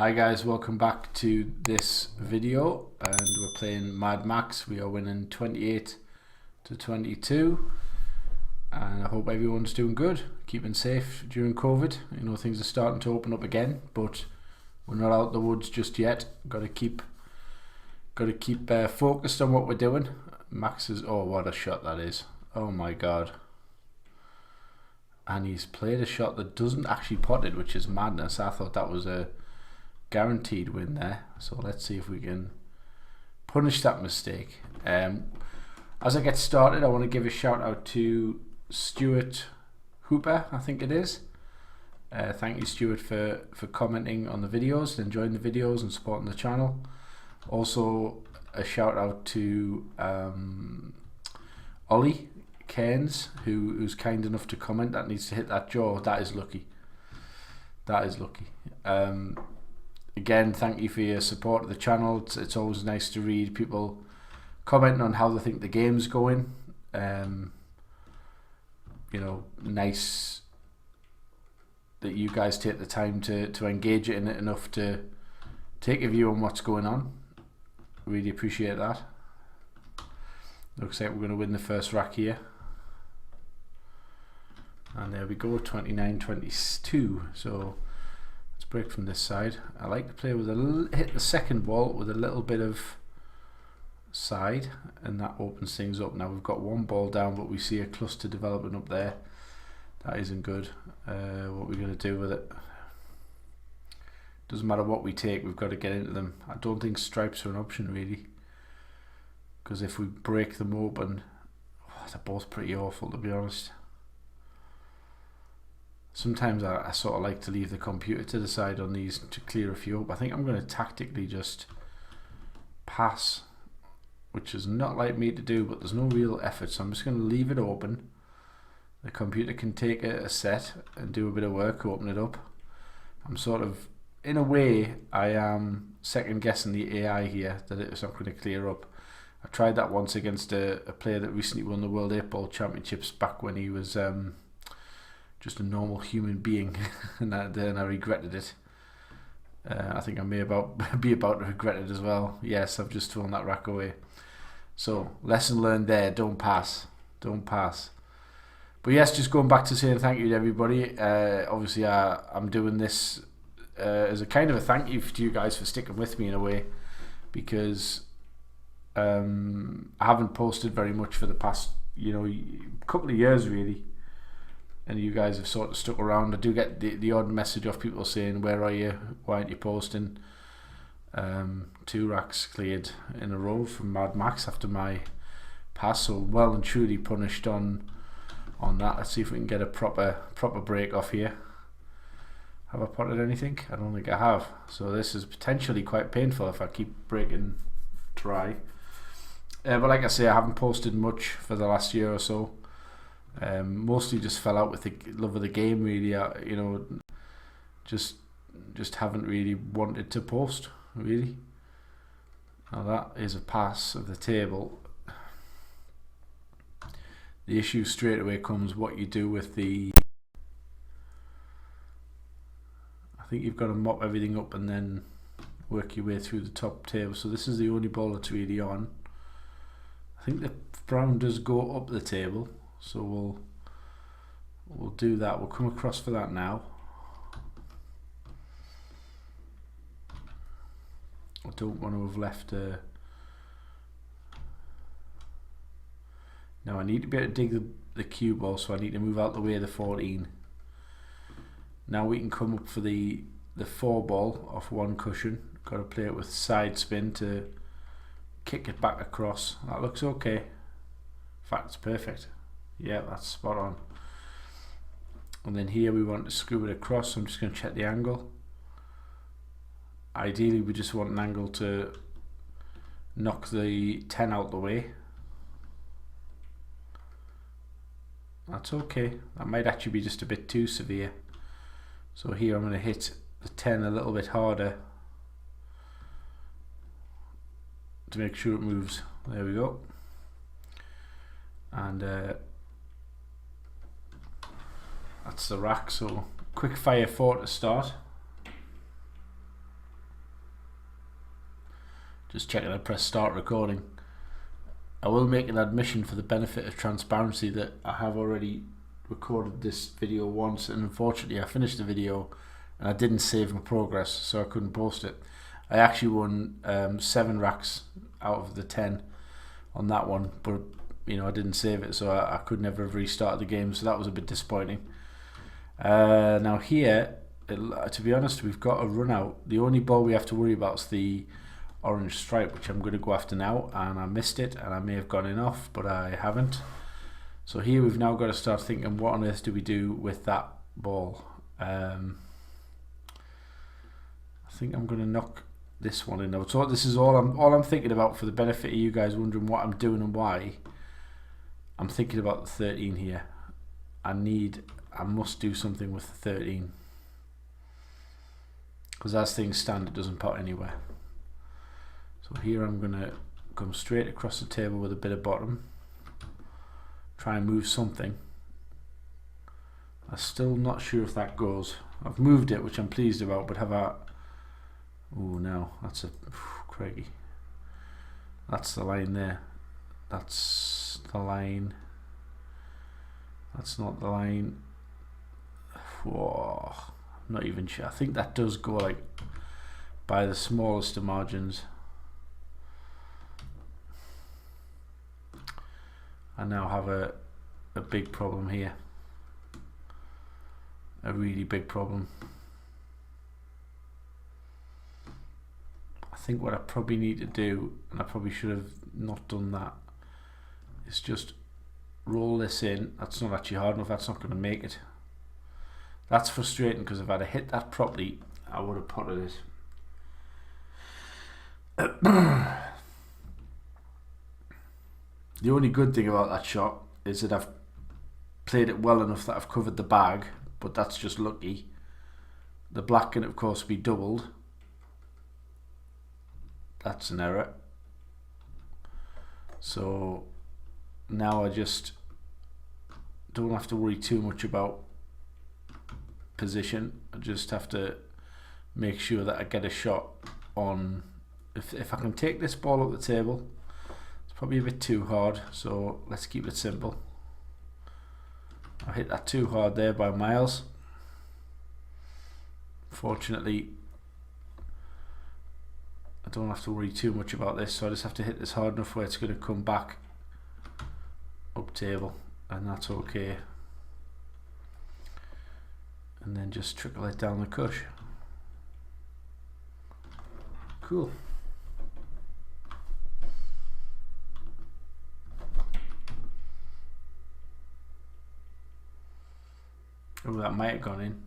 Hi guys, welcome back to this video, and we're playing Mad Max. We are winning 28 to 22, and I hope everyone's doing good, keeping safe during COVID. You know, things are starting to open up again, but we're not out the woods just yet. Got to keep focused on what we're doing. Max is, oh, what a shot that is! Oh my god! And he's played a shot that doesn't actually pot it, which is madness. I thought that was a guaranteed win there, so let's see if we can punish that mistake. As I get started, I want to give a shout out to Stuart Hooper, I think it is. Thank you, Stuart, for commenting on the videos, enjoying the videos and supporting the channel. Also a shout out to Ollie Cairns, who's kind enough to comment. That needs to hit that jaw. That is lucky. That is lucky. Again, thank you for your support of the channel. It's always nice to read people commenting on how they think the game's going. You know, nice that you guys take the time to engage in it enough to take a view on what's going on. Really appreciate that. Looks like we're going to win the first rack here. And there we go, 29-22. So let's break from this side. I like to play with hit the second ball with a little bit of side, and that opens things up. Now we've got one ball down, but we see a cluster developing up there. That isn't good. What we're going to do with it? Doesn't matter what we take, we've got to get into them. I don't think stripes are an option really, because if we break them open, they're both pretty awful, to be honest. Sometimes I sort of like to leave the computer to the side on these to clear a few up. I think I'm going to tactically just pass, which is not like me to do, but there's no real effort, so I'm just going to leave it open. The computer can take a set and do a bit of work, open it up. I'm sort of, in a way, I am second guessing the AI here, that it's not going to clear up. I tried that once against a player that recently won the World 8-Ball Championships back when he was just a normal human being, and I regretted it. I think I may be about to regret it as well. Yes, I've just thrown that rack away. So lesson learned there: don't pass, don't pass. But yes, just going back to saying thank you to everybody. Obviously, I'm doing this as a kind of a thank you to you guys for sticking with me in a way, because I haven't posted very much for the past, couple of years really. And you guys have sort of stuck around. I do get the odd message off people saying, where are you? Why aren't you posting? 2 racks cleared in a row from Mad Max after my pass, so well and truly punished on that. Let's see if we can get a proper break off here. Have I potted anything? I don't think I have. So this is potentially quite painful if I keep breaking dry. But like I say, I haven't posted much for the last year or so. Mostly just fell out with the love of the game really. Just haven't really wanted to post really. Now that is a pass of the table. The issue straight away comes what you do with the, I think you've got to mop everything up and then work your way through the top table. So this is the only ball that's really on. I think the brown does go up the table, so we'll do that. We'll come across for that now. I don't want to have left now I need to be able to dig the cue ball, so I need to move out the way of the 14. Now we can come up for the 4 ball off one cushion. Got to play it with side spin to kick it back across. That looks okay. In fact, it's perfect. Yeah, that's spot on. And then here we want to screw it across, so I'm just going to check the angle. Ideally we just want an angle to knock the 10 out the way. That's okay. That might actually be just a bit too severe. So here I'm going to hit the 10 a little bit harder to make sure it moves. There we go. And that's the rack. So quick fire 4 to start. Just checking I press start recording. I will make an admission for the benefit of transparency that I have already recorded this video once, and unfortunately I finished the video and I didn't save my progress, so I couldn't post it. I actually won 7 racks out of the 10 on that one, but you know, I didn't save it, so I could never have restarted the game, so that was a bit disappointing. Now here, to be honest, we've got a run out. The only ball we have to worry about is the orange stripe, which I'm going to go after now, and I missed it, and I may have gone in off, but I haven't. So here we've now got to start thinking, what on earth do we do with that ball? I think I'm going to knock this one in now. So this is all I'm thinking about, for the benefit of you guys wondering what I'm doing and why. I'm thinking about the 13 here. I must do something with the 13, because as things stand, it doesn't pot anywhere. So here I'm going to come straight across the table with a bit of bottom, try and move something. I'm still not sure if that goes. I've moved it, which I'm pleased about, but have I... Oh no, that's a... craggy. That's the line there. That's the line. That's not the line. Whoa, I'm not even sure. I think that does go like by the smallest of margins. I now have a big problem here. A really big problem. I think what I probably need to do, and I probably should have not done that, is just roll this in. That's not actually hard enough. That's not going to make it. That's frustrating, because if I'd have hit that properly, I would have potted it. The only good thing about that shot is that I've played it well enough that I've covered the bag, but that's just lucky. The black can of course be doubled. That's an error. So now I just don't have to worry too much about position. I just have to make sure that I get a shot on. If I can take this ball up the table, it's probably a bit too hard, so let's keep it simple. I hit that too hard there by miles. Fortunately, I don't have to worry too much about this, so I just have to hit this hard enough where it's going to come back up table, and that's okay. And then just trickle it down the cush. Cool. Oh, that might have gone in.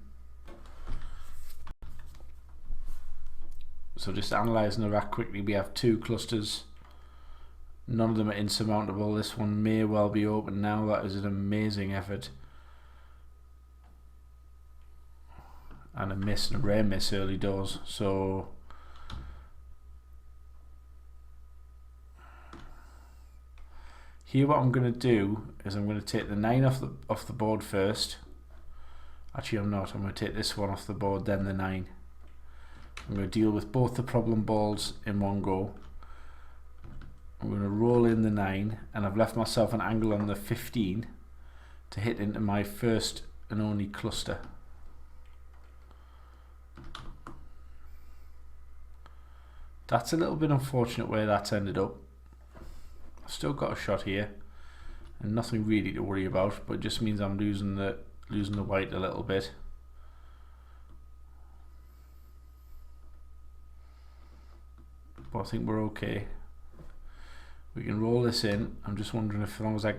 So just analysing the rack quickly, we have 2 clusters. None of them are insurmountable. This one may well be open now. That is an amazing effort. And a miss, and a rare miss early doors. So here what I'm going to do is I'm going to take the 9 off the board first. Actually I'm not. I'm going to take this one off the board, then the 9. I'm going to deal with both the problem balls in one go. I'm going to roll in the 9, and I've left myself an angle on the 15 to hit into my first and only cluster. That's a little bit unfortunate where that's ended up. I've still got a shot here and nothing really to worry about, but it just means I'm losing the white a little bit. But I think we're okay. We can roll this in. I'm just wondering if as long as I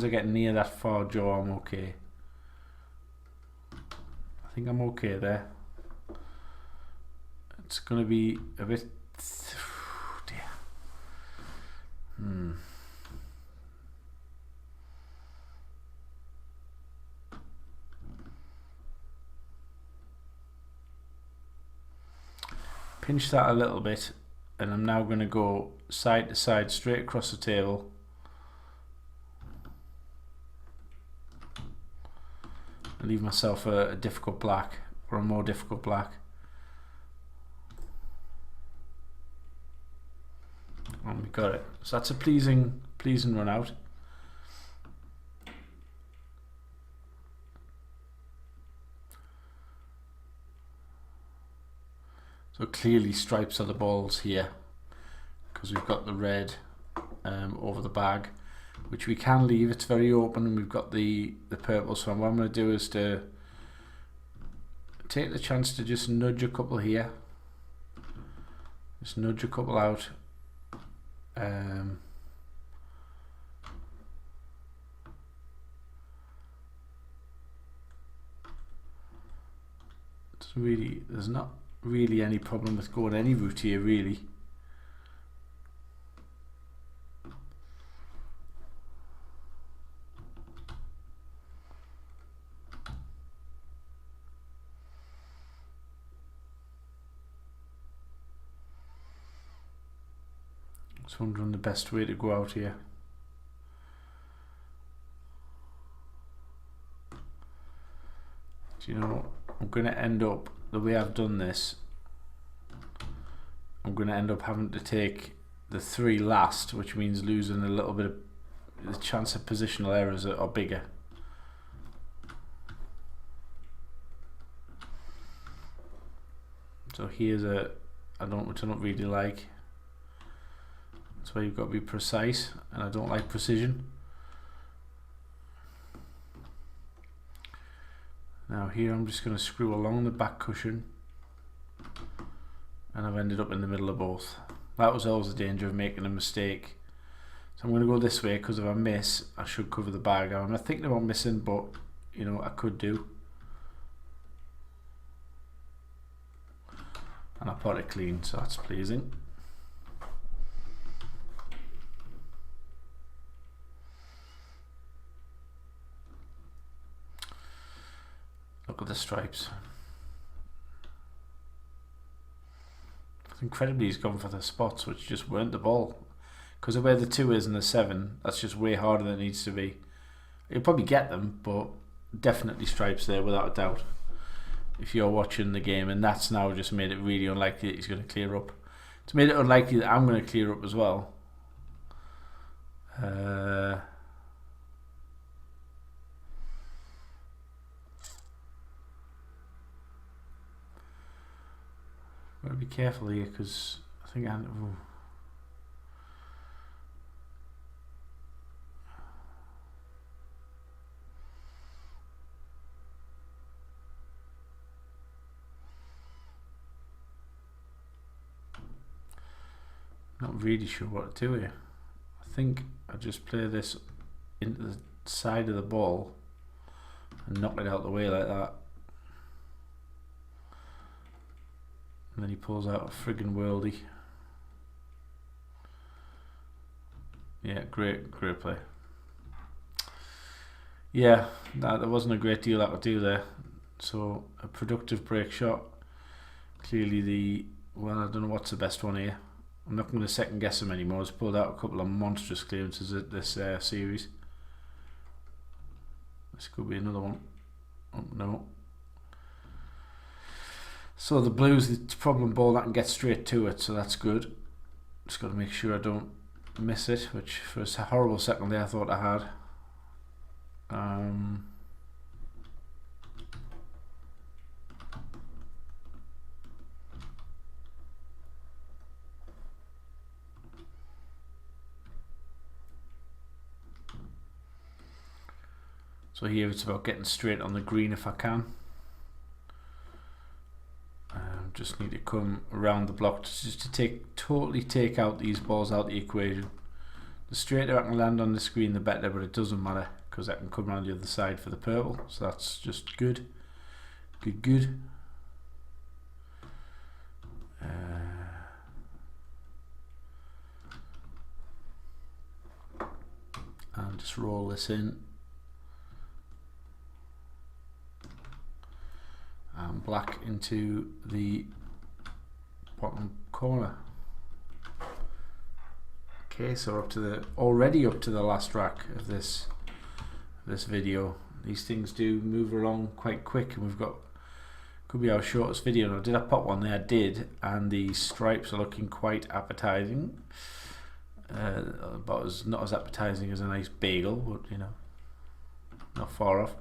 get near that far jaw, I'm okay. I think I'm okay there. It's going to be a bit... dear. Pinch that a little bit, and I'm now going to go side to side straight across the table. And leave myself a difficult black, or a more difficult black. And we got it. So that's a pleasing run out. So clearly stripes are the balls here, because we've got the red over the bag, which we can leave. It's very open, and we've got the purple. So what I'm going to do is to take the chance to just nudge a couple here. Just nudge a couple out. There's not really any problem with going any route here, really. Just wondering the best way to go out here. Do you know, I'm going to end up, the way I've done this, I'm going to end up having to take the 3 last, which means losing a little bit of the chance of positional errors are bigger. So here's which I don't really like. That's why you've got to be precise, and I don't like precision. Now here I'm just going to screw along the back cushion, and I've ended up in the middle of both. That was always the danger of making a mistake. So I'm going to go this way, because if I miss, I should cover the bag. I'm not thinking about missing, but you know, I could do. And I pot it clean, so that's pleasing. Look at the stripes. Incredibly, he's gone for the spots, which just weren't the ball. Because of where the 2 is and the 7, that's just way harder than it needs to be. You'll probably get them, but definitely stripes there without a doubt. If you're watching the game, and that's now just made it really unlikely that he's going to clear up. It's made it unlikely that I'm going to clear up as well. Gotta be careful here, because I think not really sure what to do here. I think I just play this into the side of the ball and knock it out the way like that. And then he pulls out a friggin' worldie. Yeah, great play. Yeah, there wasn't a great deal I could do there. So a productive break shot. Clearly well, I don't know what's the best one here. I'm not going to second guess him anymore. He's pulled out a couple of monstrous clearances at this series. This could be another one. Oh, no. So the blues, it's a problem ball that can get straight to it, so that's good. Just got to make sure I don't miss it, which for a horrible second there I thought I had. So here it's about getting straight on the green if I can. Just need to come around the block just to totally take out these balls out the equation. The straighter I can land on the screen, the better, but it doesn't matter because I can come around the other side for the purple. So that's just good. Good. And just roll this in. And black into the bottom corner. Okay, so already up to the last rack of this video. These things do move along quite quick, and could be our shortest video. Now, did I pop one there? I did, and the stripes are looking quite appetizing. About as not as appetizing as a nice bagel, but you know, not far off.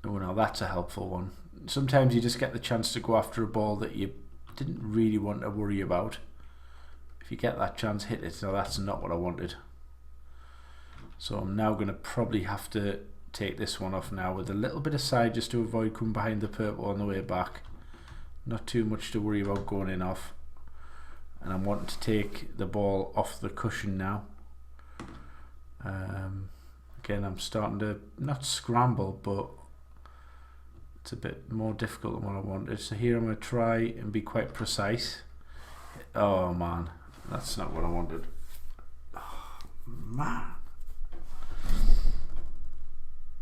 Oh, now that's a helpful one. Sometimes you just get the chance to go after a ball that you didn't really want to worry about. If you get that chance, hit it. Now that's not what I wanted. So I'm now going to probably have to take this one off now with a little bit of side just to avoid coming behind the purple on the way back. Not too much to worry about going in off. And I'm wanting to take the ball off the cushion now. Again, I'm starting to not scramble, but it's a bit more difficult than what I wanted. So here I'm going to try and be quite precise. Oh man, that's not what I wanted. Oh, man.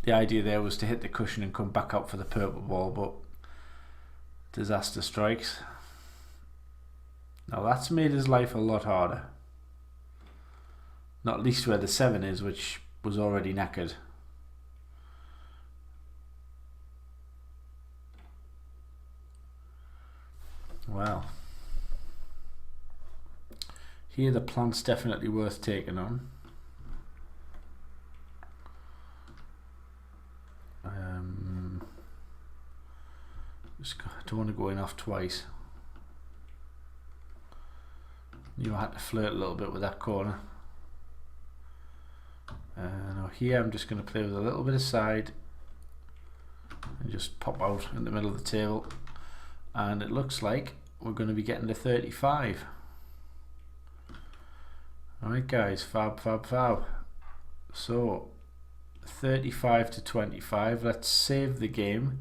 The idea there was to hit the cushion and come back out for the purple ball, but disaster strikes. Now that's made his life a lot harder. Not least where the 7 is, which was already knackered. Well, here the plant's definitely worth taking on. I don't want to go in off twice. You had to flirt a little bit with that corner. Now here I'm just going to play with a little bit of side and just pop out in the middle of the table, and it looks like we're going to be getting to 35. Alright guys, fab. So 35 to 25. Let's save the game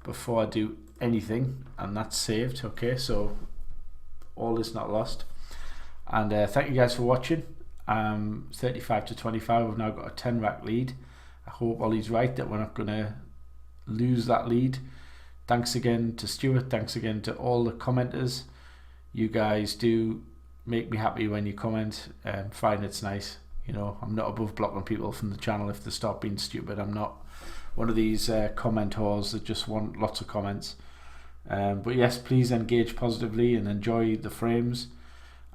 before I do anything, and that's saved. Okay, so all is not lost. And thank you guys for watching. 35 to 25. We've now got a 10 rack lead. I hope Ollie's right that we're not going to lose that lead. Thanks again to Stuart. Thanks again to all the commenters. You guys do make me happy when you comment. Find it's nice. You know, I'm not above blocking people from the channel if they stop being stupid. I'm not one of these comment whores that just want lots of comments. But yes, please engage positively and enjoy the frames,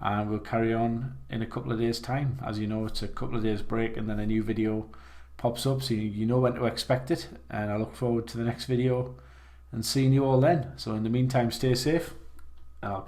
and we'll carry on in a couple of days time. As you know, it's a couple of days break and then a new video pops up, so you know when to expect it, and I look forward to the next video and seeing you all then. So in the meantime, stay safe, and I'll